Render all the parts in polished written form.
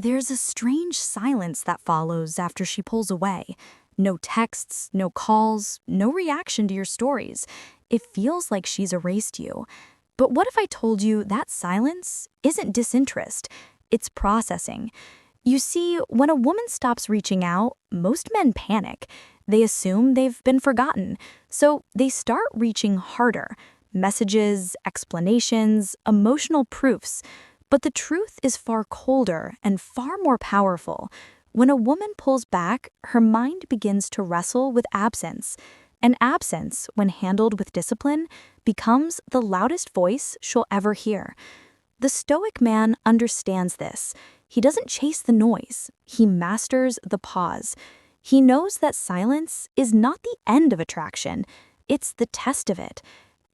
There's a strange silence that follows after she pulls away. No texts, no calls, no reaction to your stories. It feels like she's erased you. But what if I told you that silence isn't disinterest? It's processing. You see, when a woman stops reaching out, most men panic. They assume they've been forgotten. So they start reaching harder. Messages, explanations, emotional proofs. But the truth is far colder and far more powerful. When a woman pulls back, her mind begins to wrestle with absence. And absence, when handled with discipline, becomes the loudest voice she'll ever hear. The stoic man understands this. He doesn't chase the noise. He masters the pause. He knows that silence is not the end of attraction. It's the test of it.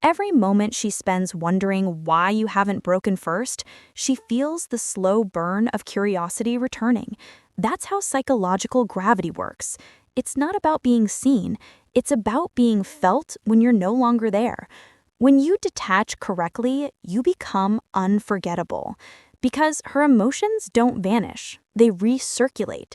Every moment she spends wondering why you haven't broken first, she feels the slow burn of curiosity returning. That's how psychological gravity works. It's not about being seen. It's about being felt when you're no longer there. When you detach correctly, you become unforgettable. Because her emotions don't vanish. They recirculate.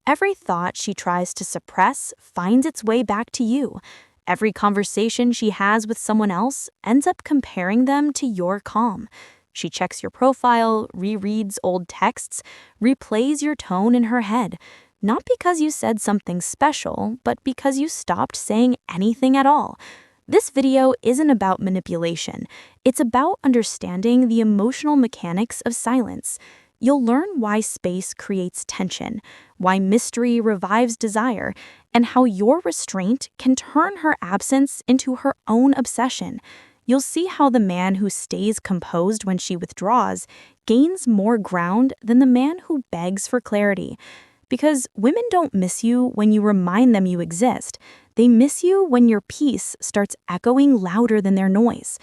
Every thought she tries to suppress finds its way back to you. Every conversation she has with someone else ends up comparing them to your calm. She checks your profile, rereads old texts, replays your tone in her head, not because you said something special, but because you stopped saying anything at all. This video isn't about manipulation. It's about understanding the emotional mechanics of silence. You'll learn why space creates tension, why mystery revives desire, and how your restraint can turn her absence into her own obsession. You'll see how the man who stays composed when she withdraws gains more ground than the man who begs for clarity. Because women don't miss you when you remind them you exist. They miss you when your peace starts echoing louder than their noise.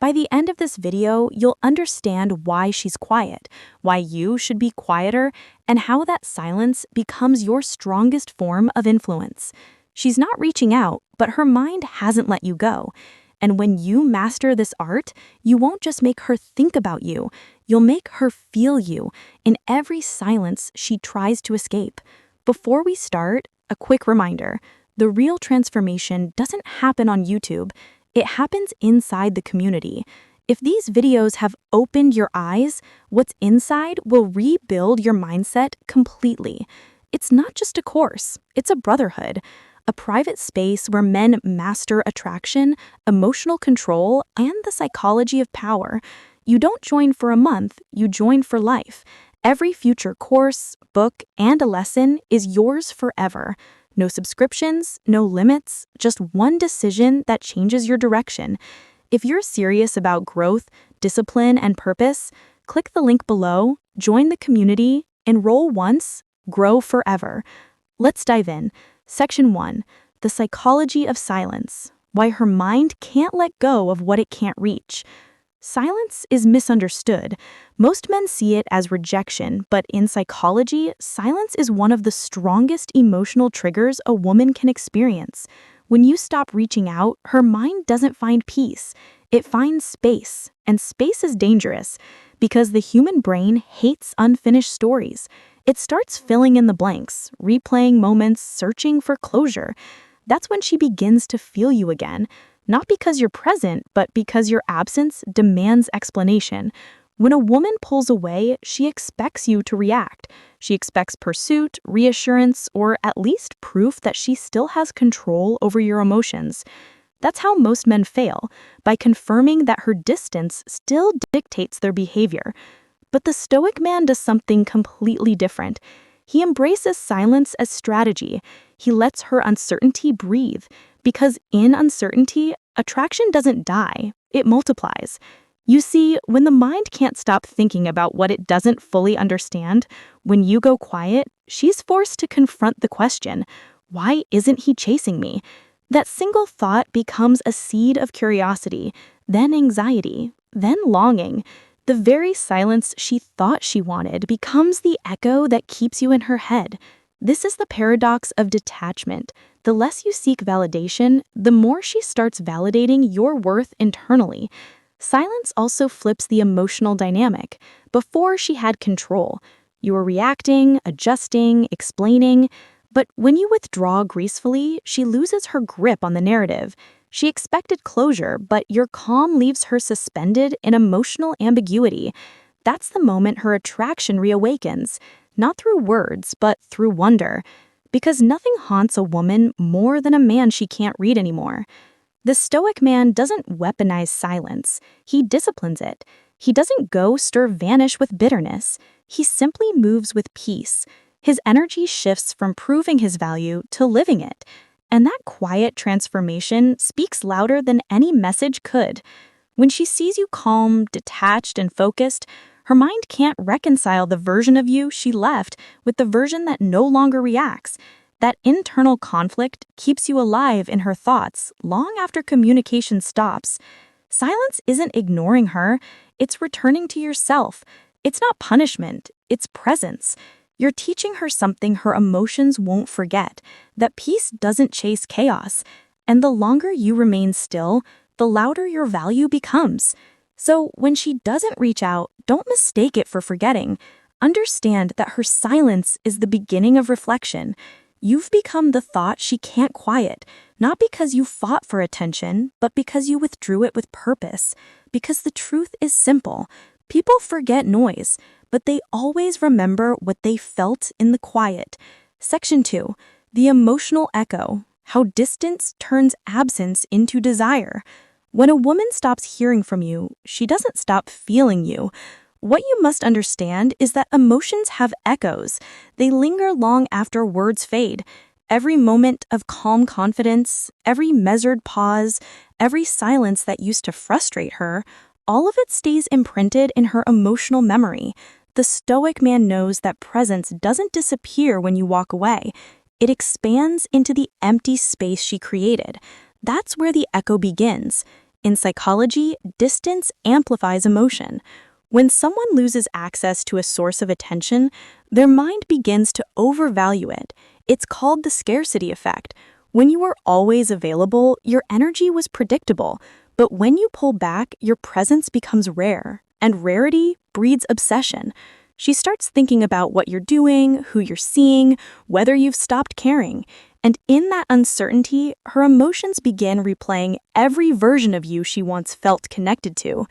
By the end of this video, you'll understand why she's quiet, why you should be quieter, and how that silence becomes your strongest form of influence. She's not reaching out, but her mind hasn't let you go. And when you master this art, you won't just make her think about you, you'll make her feel you in every silence she tries to escape. Before we start, a quick reminder. The real transformation doesn't happen on YouTube. It happens inside the community. If these videos have opened your eyes, what's inside will rebuild your mindset completely. It's not just a course, it's a brotherhood, a private space where men master attraction, emotional control, and the psychology of power. You don't join for a month, you join for life. Every future course, book, and a lesson is yours forever. No subscriptions, no limits, just one decision that changes your direction. If you're serious about growth, discipline, and purpose, click the link below, join the community, enroll once, grow forever. Let's dive in. Section 1. The psychology of silence. Why her mind can't let go of what it can't reach. Silence is misunderstood. Most men see it as rejection, but in psychology, silence is one of the strongest emotional triggers a woman can experience. When you stop reaching out, her mind doesn't find peace. It finds space, and space is dangerous because the human brain hates unfinished stories. It starts filling in the blanks, replaying moments, searching for closure. That's when she begins to feel you again. Not because you're present, but because your absence demands explanation. When a woman pulls away, she expects you to react. She expects pursuit, reassurance, or at least proof that she still has control over your emotions. That's how most men fail, by confirming that her distance still dictates their behavior. But the stoic man does something completely different. He embraces silence as strategy. He lets her uncertainty breathe. Because in uncertainty, attraction doesn't die, it multiplies. You see, when the mind can't stop thinking about what it doesn't fully understand, when you go quiet, she's forced to confront the question, why isn't he chasing me? That single thought becomes a seed of curiosity, then anxiety, then longing. The very silence she thought she wanted becomes the echo that keeps you in her head. This is the paradox of detachment. The less you seek validation, the more she starts validating your worth internally. Silence also flips the emotional dynamic. Before she had control, You are reacting, adjusting, explaining, but when you withdraw gracefully, she loses her grip on the narrative. She expected closure, but your calm leaves her suspended in emotional ambiguity. That's the moment her attraction reawakens, not through words, but through wonder. Because nothing haunts a woman more than a man she can't read anymore. The stoic man doesn't weaponize silence, he disciplines it. He doesn't ghost or vanish with bitterness. He simply moves with peace. His energy shifts from proving his value to living it. And that quiet transformation speaks louder than any message could. When she sees you calm, detached, and focused, her mind can't reconcile the version of you she left with the version that no longer reacts. That internal conflict keeps you alive in her thoughts long after communication stops. Silence isn't ignoring her, it's returning to yourself. It's not punishment, it's presence. You're teaching her something her emotions won't forget, that peace doesn't chase chaos. And the longer you remain still, the louder your value becomes. So when she doesn't reach out, don't mistake it for forgetting. Understand that her silence is the beginning of reflection. You've become the thought she can't quiet, not because you fought for attention, but because you withdrew it with purpose. Because the truth is simple. People forget noise, but they always remember what they felt in the quiet. Section 2. The emotional echo. How distance turns absence into desire. When a woman stops hearing from you, she doesn't stop feeling you. What you must understand is that emotions have echoes. They linger long after words fade. Every moment of calm confidence, every measured pause, every silence that used to frustrate her, all of it stays imprinted in her emotional memory. The stoic man knows that presence doesn't disappear when you walk away. It expands into the empty space she created. That's where the echo begins. In psychology, distance amplifies emotion. When someone loses access to a source of attention, their mind begins to overvalue it. It's called the scarcity effect. When you were always available, your energy was predictable. But when you pull back, your presence becomes rare. And rarity breeds obsession. She starts thinking about what you're doing, who you're seeing, whether you've stopped caring. And in that uncertainty, her emotions begin replaying every version of you she once felt connected to.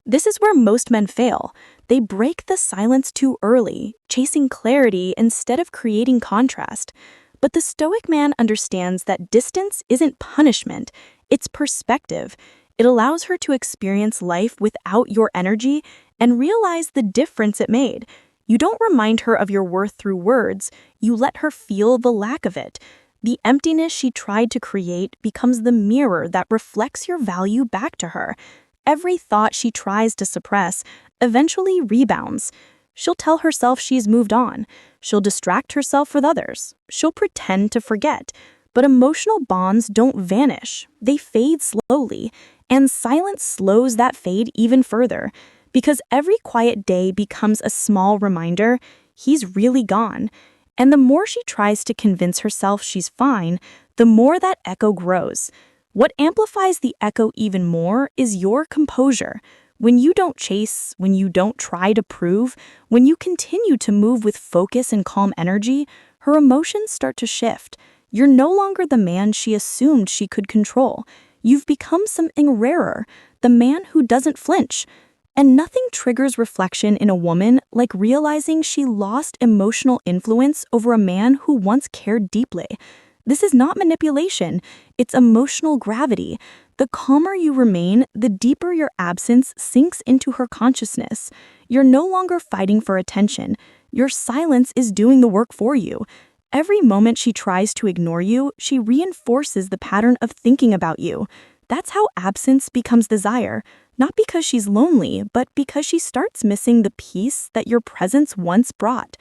This is where most men fail. They break the silence too early, chasing clarity instead of creating contrast. But the stoic man understands that distance isn't punishment, it's perspective. It allows her to experience life without your energy and realize the difference it made. You don't remind her of your worth through words, you let her feel the lack of it. The emptiness she tried to create becomes the mirror that reflects your value back to her. Every thought she tries to suppress eventually rebounds. She'll tell herself she's moved on. She'll distract herself with others. She'll pretend to forget. But emotional bonds don't vanish. They fade slowly. And silence slows that fade even further. Because every quiet day becomes a small reminder, he's really gone. And the more she tries to convince herself she's fine, the more that echo grows. What amplifies the echo even more is your composure. When you don't chase, when you don't try to prove, when you continue to move with focus and calm energy, her emotions start to shift. You're no longer the man she assumed she could control. You've become something rarer, the man who doesn't flinch. And nothing triggers reflection in a woman like realizing she lost emotional influence over a man who once cared deeply. This is not manipulation, it's emotional gravity. The calmer you remain, the deeper your absence sinks into her consciousness. You're no longer fighting for attention. Your silence is doing the work for you. Every moment she tries to ignore you, she reinforces the pattern of thinking about you. That's how absence becomes desire, not because she's lonely, but because she starts missing the peace that your presence once brought.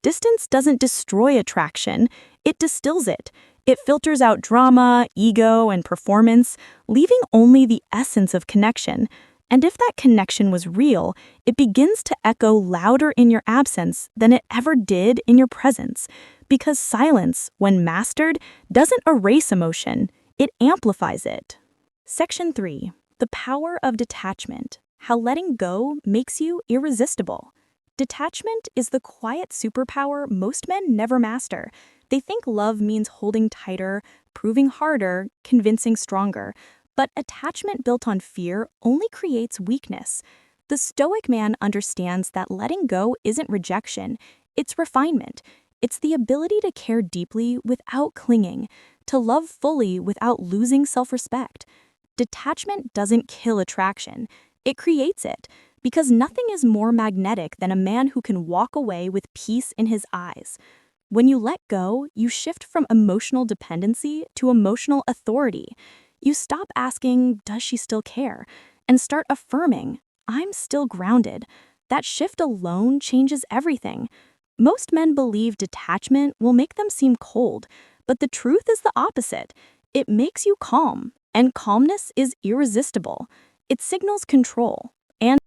Distance doesn't destroy attraction, it distills it. It filters out drama, ego, and performance, leaving only the essence of connection. And if that connection was real, it begins to echo louder in your absence than it ever did in your presence. Because silence, when mastered, doesn't erase emotion, it amplifies it. Section 3. The power of detachment. How letting go makes you irresistible. Detachment is the quiet superpower most men never master. They think love means holding tighter, proving harder, convincing stronger. But attachment built on fear only creates weakness. The stoic man understands that letting go isn't rejection, it's refinement. It's the ability to care deeply without clinging, to love fully without losing self-respect. Detachment doesn't kill attraction, it creates it, because nothing is more magnetic than a man who can walk away with peace in his eyes. When you let go, you shift from emotional dependency to emotional authority. You stop asking, does she still care? And start affirming, I'm still grounded. That shift alone changes everything. Most men believe detachment will make them seem cold, but the truth is the opposite. It makes you calm, and calmness is irresistible. It signals control. And